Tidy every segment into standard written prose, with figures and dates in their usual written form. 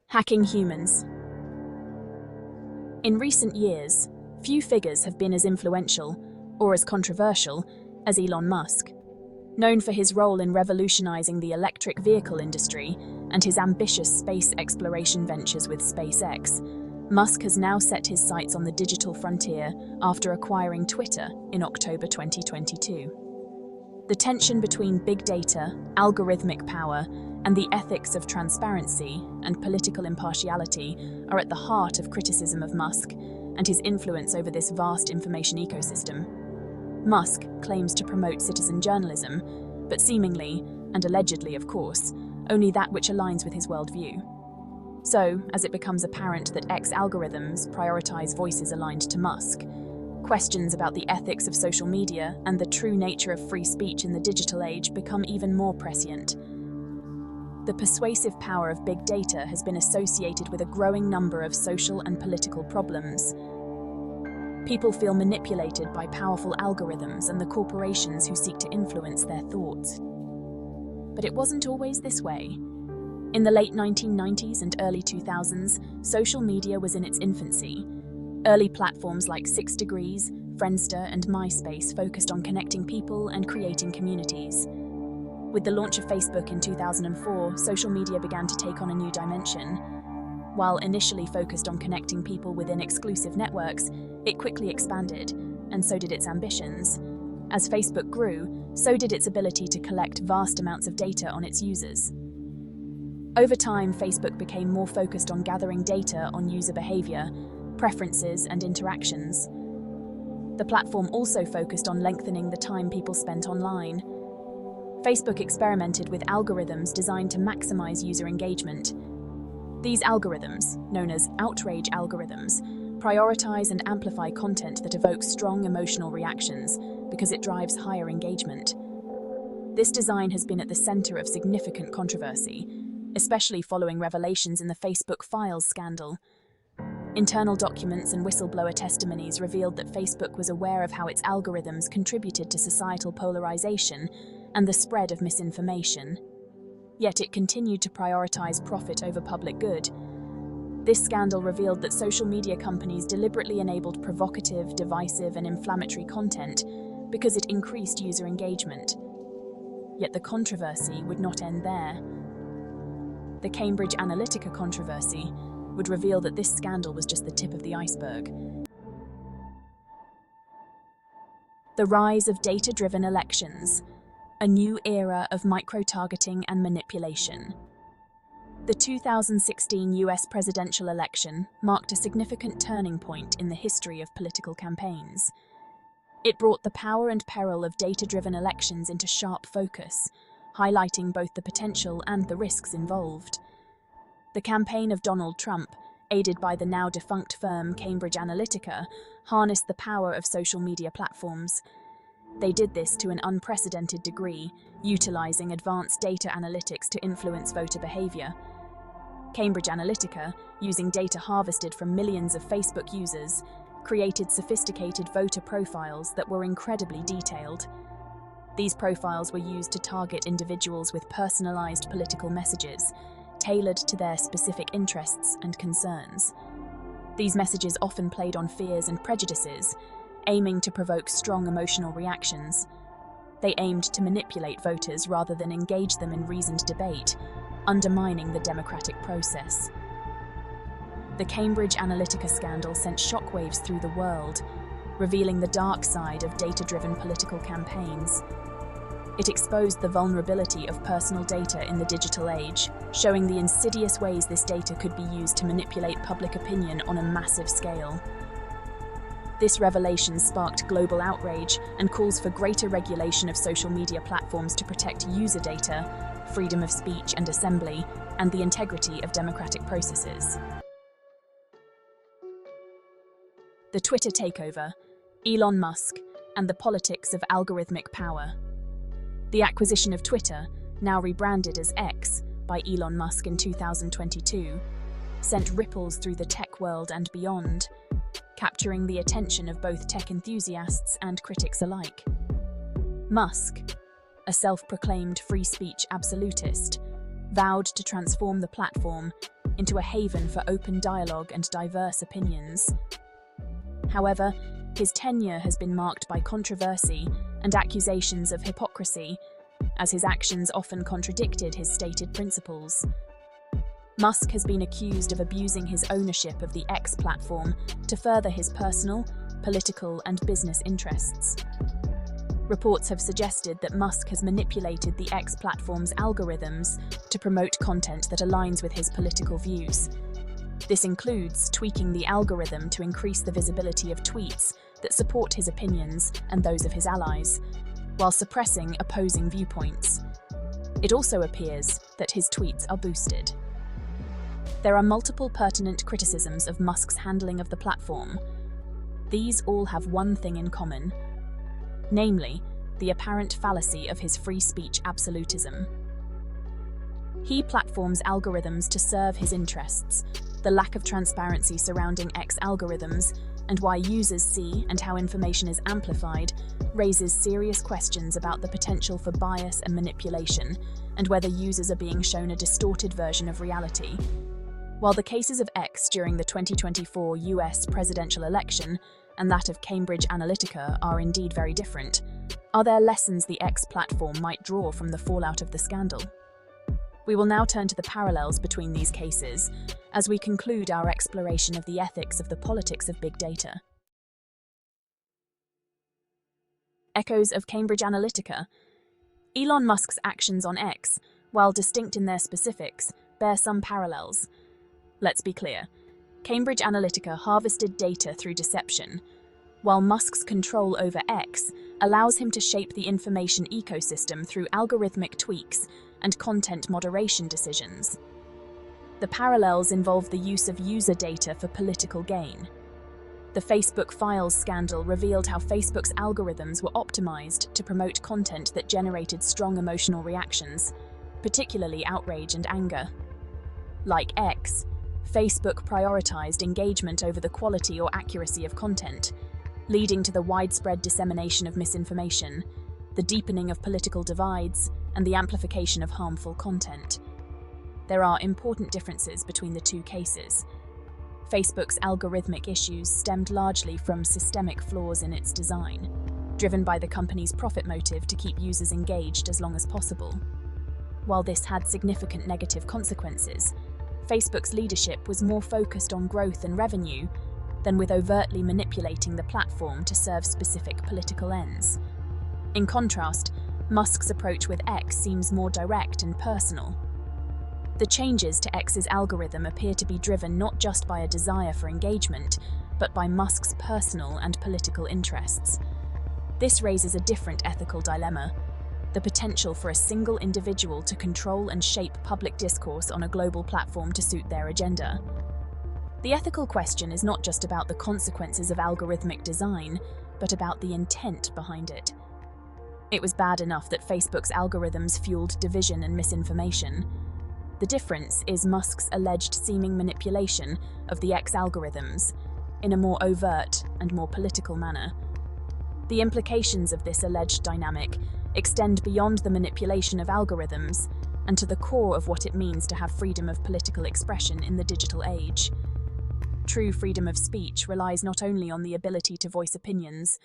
Hacking humans. In recent years, few figures have been as influential or as controversial as Elon Musk. Known for his role in revolutionizing the electric vehicle industry and his ambitious space exploration ventures with SpaceX, Musk has now set his sights on the digital frontier after acquiring Twitter in October 2022. The tension between big data, algorithmic power, and the ethics of transparency and political impartiality are at the heart of criticism of Musk and his influence over this vast information ecosystem. Musk claims to promote citizen journalism, but seemingly, and allegedly of course, only that which aligns with his worldview. So, as it becomes apparent that X algorithms prioritize voices aligned to Musk, questions about the ethics of social media and the true nature of free speech in the digital age become even more prescient. The persuasive power of big data has been associated with a growing number of social and political problems. People feel manipulated by powerful algorithms and the corporations who seek to influence their thoughts. But it wasn't always this way. In the late 1990s and early 2000s, social media was in its infancy. Early platforms like 6 Degrees, Friendster, and MySpace focused on connecting people and creating communities. With the launch of Facebook in 2004, social media began to take on a new dimension. While initially focused on connecting people within exclusive networks, it quickly expanded, and so did its ambitions. As Facebook grew, so did its ability to collect vast amounts of data on its users. Over time, Facebook became more focused on gathering data on user behavior, preferences, and interactions. The platform also focused on lengthening the time people spent online. Facebook experimented with algorithms designed to maximize user engagement. These algorithms, known as outrage algorithms, prioritize and amplify content that evokes strong emotional reactions because it drives higher engagement. This design has been at the center of significant controversy, especially following revelations in the Facebook Files scandal. Internal documents and whistleblower testimonies revealed that Facebook was aware of how its algorithms contributed to societal polarization and the spread of misinformation. Yet it continued to prioritize profit over public good. This scandal revealed that social media companies deliberately enabled provocative, divisive, and inflammatory content because it increased user engagement. Yet the controversy would not end there. The Cambridge Analytica controversy would reveal that this scandal was just the tip of the iceberg. The rise of data-driven elections, a new era of micro-targeting and manipulation. The 2016 US presidential election marked a significant turning point in the history of political campaigns. It brought the power and peril of data-driven elections into sharp focus, highlighting both the potential and the risks involved. The campaign of Donald Trump, aided by the now defunct firm Cambridge Analytica, harnessed the power of social media platforms. They did this to an unprecedented degree, utilizing advanced data analytics to influence voter behavior. Cambridge Analytica, using data harvested from millions of Facebook users, created sophisticated voter profiles that were incredibly detailed. These profiles were used to target individuals with personalized political messages, tailored to their specific interests and concerns. These messages often played on fears and prejudices, aiming to provoke strong emotional reactions. They aimed to manipulate voters rather than engage them in reasoned debate, undermining the democratic process. The Cambridge Analytica scandal sent shockwaves through the world, revealing the dark side of data-driven political campaigns. It exposed the vulnerability of personal data in the digital age, showing the insidious ways this data could be used to manipulate public opinion on a massive scale. This revelation sparked global outrage and calls for greater regulation of social media platforms to protect user data, freedom of speech and assembly, and the integrity of democratic processes. The Twitter takeover, Elon Musk, and the politics of algorithmic power. The acquisition of Twitter, now rebranded as X by Elon Musk in 2022, sent ripples through the tech world and beyond, capturing the attention of both tech enthusiasts and critics alike. Musk, a self-proclaimed free speech absolutist, vowed to transform the platform into a haven for open dialogue and diverse opinions. However, his tenure has been marked by controversy and accusations of hypocrisy, as his actions often contradicted his stated principles. Musk has been accused of abusing his ownership of the X platform to further his personal, political, and business interests. Reports have suggested that Musk has manipulated the X platform's algorithms to promote content that aligns with his political views. This includes tweaking the algorithm to increase the visibility of tweets that support his opinions and those of his allies, while suppressing opposing viewpoints. It also appears that his tweets are boosted. There are multiple pertinent criticisms of Musk's handling of the platform. These all have one thing in common, namely, the apparent fallacy of his free speech absolutism. He platforms algorithms to serve his interests, the lack of transparency surrounding X algorithms, and why users see and how information is amplified raises serious questions about the potential for bias and manipulation, and whether users are being shown a distorted version of reality. While the cases of X during the 2024 US presidential election and that of Cambridge Analytica are indeed very different, are there lessons the X platform might draw from the fallout of the scandal? We will now turn to the parallels between these cases as we conclude our exploration of the ethics of the politics of big data. Echoes of Cambridge Analytica. Elon Musk's actions on X, while distinct in their specifics, bear some parallels. Let's be clear. Cambridge Analytica harvested data through deception, while Musk's control over X allows him to shape the information ecosystem through algorithmic tweaks and content moderation decisions. The parallels involve the use of user data for political gain. The Facebook Files scandal revealed how Facebook's algorithms were optimized to promote content that generated strong emotional reactions, particularly outrage and anger. Like X, Facebook prioritized engagement over the quality or accuracy of content, leading to the widespread dissemination of misinformation, the deepening of political divides, and the amplification of harmful content. There are important differences between the two cases. Facebook's algorithmic issues stemmed largely from systemic flaws in its design, driven by the company's profit motive to keep users engaged as long as possible. While this had significant negative consequences, Facebook's leadership was more focused on growth and revenue than with overtly manipulating the platform to serve specific political ends. In contrast, Musk's approach with X seems more direct and personal. The changes to X's algorithm appear to be driven not just by a desire for engagement, but by Musk's personal and political interests. This raises a different ethical dilemma: the potential for a single individual to control and shape public discourse on a global platform to suit their agenda. The ethical question is not just about the consequences of algorithmic design, but about the intent behind it. It was bad enough that Facebook's algorithms fueled division and misinformation. The difference is Musk's alleged seeming manipulation of the X algorithms in a more overt and more political manner. The implications of this alleged dynamic extend beyond the manipulation of algorithms and to the core of what it means to have freedom of political expression in the digital age. True freedom of speech relies not only on the ability to voice opinions,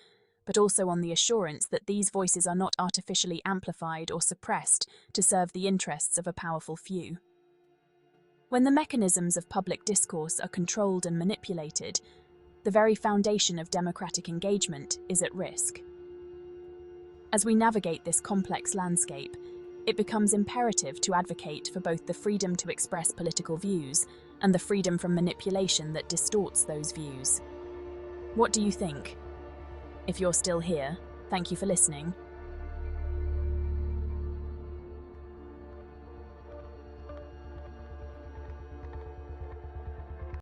but also on the assurance that these voices are not artificially amplified or suppressed to serve the interests of a powerful few. When the mechanisms of public discourse are controlled and manipulated, the very foundation of democratic engagement is at risk. As we navigate this complex landscape, it becomes imperative to advocate for both the freedom to express political views and the freedom from manipulation that distorts those views. What do you think? If you're still here, thank you for listening.